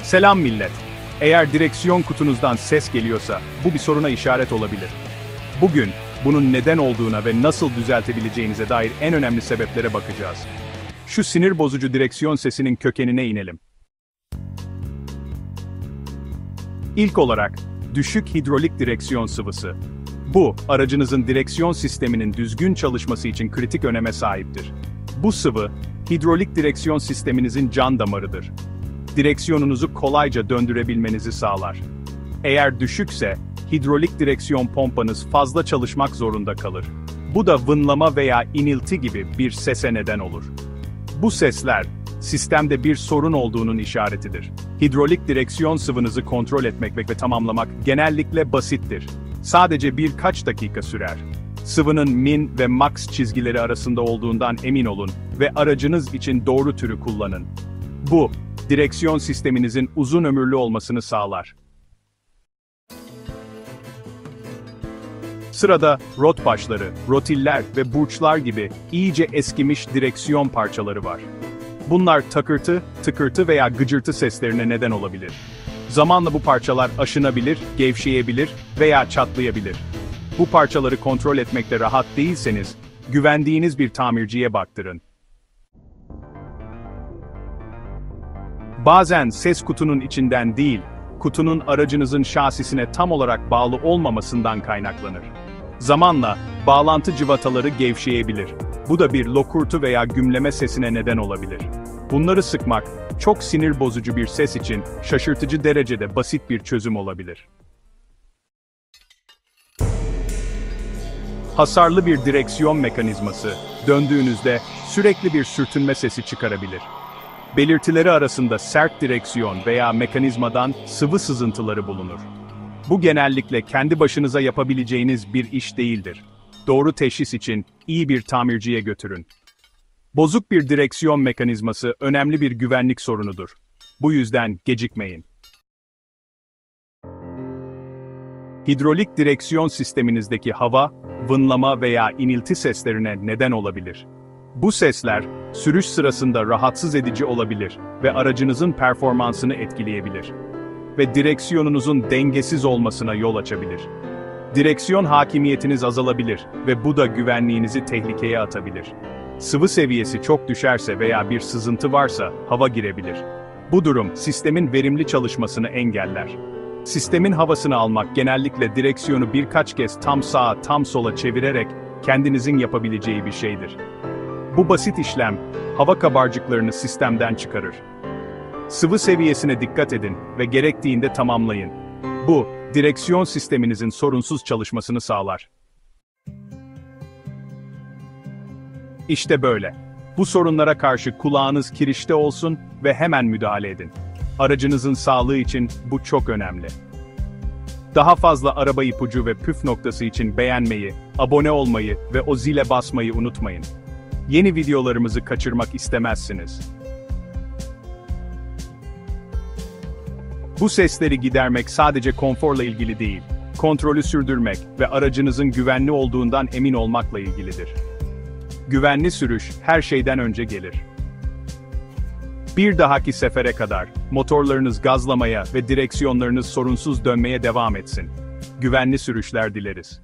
Selam millet. Eğer direksiyon kutunuzdan ses geliyorsa, bu bir soruna işaret olabilir. Bugün, bunun neden olduğuna ve nasıl düzeltebileceğinize dair en önemli sebeplere bakacağız. Şu sinir bozucu direksiyon sesinin kökenine inelim. İlk olarak, düşük hidrolik direksiyon sıvısı. Bu, aracınızın direksiyon sisteminin düzgün çalışması için kritik öneme sahiptir. Bu sıvı, hidrolik direksiyon sisteminizin can damarıdır. Direksiyonunuzu kolayca döndürebilmenizi sağlar. Eğer düşükse, hidrolik direksiyon pompanız fazla çalışmak zorunda kalır. Bu da vınlama veya inilti gibi bir sese neden olur. Bu sesler, sistemde bir sorun olduğunun işaretidir. Hidrolik direksiyon sıvınızı kontrol etmek ve tamamlamak genellikle basittir. Sadece birkaç dakika sürer. Sıvının min ve max çizgileri arasında olduğundan emin olun ve aracınız için doğru türü kullanın. Bu, direksiyon sisteminizin uzun ömürlü olmasını sağlar. Sırada rot başları, rotiller ve burçlar gibi iyice eskimiş direksiyon parçaları var. Bunlar takırtı, tıkırtı veya gıcırtı seslerine neden olabilir. Zamanla bu parçalar aşınabilir, gevşeyebilir veya çatlayabilir. Bu parçaları kontrol etmekte rahat değilseniz, güvendiğiniz bir tamirciye baktırın. Bazen ses kutunun içinden değil, kutunun aracınızın şasisine tam olarak bağlı olmamasından kaynaklanır. Zamanla, bağlantı cıvataları gevşeyebilir. Bu da bir lokurtu veya gümleme sesine neden olabilir. Bunları sıkmak, çok sinir bozucu bir ses için şaşırtıcı derecede basit bir çözüm olabilir. Hasarlı bir direksiyon mekanizması, döndüğünüzde sürekli bir sürtünme sesi çıkarabilir. Belirtileri arasında sert direksiyon veya mekanizmadan sıvı sızıntıları bulunur. Bu genellikle kendi başınıza yapabileceğiniz bir iş değildir. Doğru teşhis için iyi bir tamirciye götürün. Bozuk bir direksiyon mekanizması önemli bir güvenlik sorunudur. Bu yüzden gecikmeyin. Hidrolik direksiyon sisteminizdeki hava, vınlama veya inilti seslerine neden olabilir. Bu sesler, sürüş sırasında rahatsız edici olabilir ve aracınızın performansını etkileyebilir. Ve direksiyonunuzun dengesiz olmasına yol açabilir. Direksiyon hakimiyetiniz azalabilir ve bu da güvenliğinizi tehlikeye atabilir. Sıvı seviyesi çok düşerse veya bir sızıntı varsa hava girebilir. Bu durum sistemin verimli çalışmasını engeller. Sistemin havasını almak genellikle direksiyonu birkaç kez tam sağa tam sola çevirerek kendinizin yapabileceği bir şeydir. Bu basit işlem, hava kabarcıklarını sistemden çıkarır. Sıvı seviyesine dikkat edin ve gerektiğinde tamamlayın. Bu, direksiyon sisteminizin sorunsuz çalışmasını sağlar. İşte böyle. Bu sorunlara karşı kulağınız kirişte olsun ve hemen müdahale edin. Aracınızın sağlığı için bu çok önemli. Daha fazla araba ipucu ve püf noktası için beğenmeyi, abone olmayı ve o zile basmayı unutmayın. Yeni videolarımızı kaçırmak istemezsiniz. Bu sesleri gidermek sadece konforla ilgili değil, kontrolü sürdürmek ve aracınızın güvenli olduğundan emin olmakla ilgilidir. Güvenli sürüş her şeyden önce gelir. Bir dahaki sefere kadar, motorlarınız gazlamaya ve direksiyonlarınız sorunsuz dönmeye devam etsin. Güvenli sürüşler dileriz.